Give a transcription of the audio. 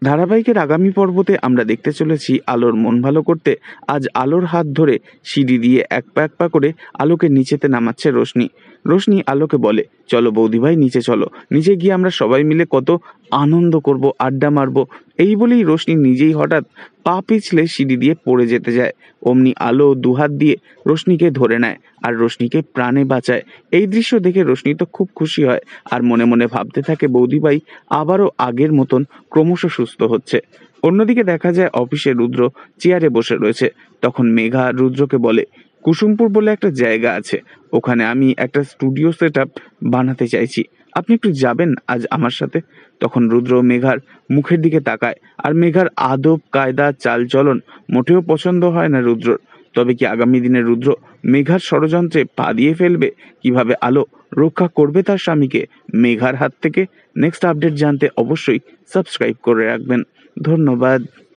ধারাবাহিকের আগামী পর্বতে আমরা দেখতে চলেছি আলোর মন ভালো করতে আজ আলোর হাত ধরে সিঁড়ি দিয়ে এক পা এক পা করে আলোকে নিচেতে নামাচ্ছে রোশনি। রোশনি আলোকে বলে, চলো বৌদি ভাই নিচে চলো, নিচে গিয়ে আমরা সবাই মিলে কত আনন্দ করব, আড্ডা মারবো। এই বলেই রোশনি নিজেই হঠাৎ পা পিছলে সিঁড়ি দিয়ে পড়ে যেতে যায়। অমনি আলো দুহাত দিয়ে রোশনিকে ধরে নেয় আর রোশনিকে প্রাণে বাঁচায়। এই দৃশ্য দেখে রোশনি তো খুব খুশি হয় আর মনে মনে ভাবতে থাকে বৌদি ভাই আবারও আগের মতন ক্রমশ সুস্থ হচ্ছে। অন্যদিকে দেখা যায় অফিসে রুদ্র চেয়ারে বসে রয়েছে। তখন মেঘা রুদ্রকে বলে, কুসুমপুর বলে একটা জায়গা আছে, ওখানে আমি একটা স্টুডিও সেট আপ বানাতে চাইছি, আপনি একটু যাবেন আজ আমার সাথে? তখন রুদ্র মেঘার মুখের দিকে তাকায় আর মেঘার আদব কায়দা চালচলন মোটেও পছন্দ হয় না রুদ্রর। তবে কি আগামী দিনে রুদ্র মেঘার ষড়যন্ত্রে পা দিয়ে ফেলবে? কিভাবে আলো রক্ষা করবে তার স্বামীকে মেঘার হাত থেকে? নেক্সট আপডেট জানতে অবশ্যই সাবস্ক্রাইব করে রাখবেন। ধন্যবাদ।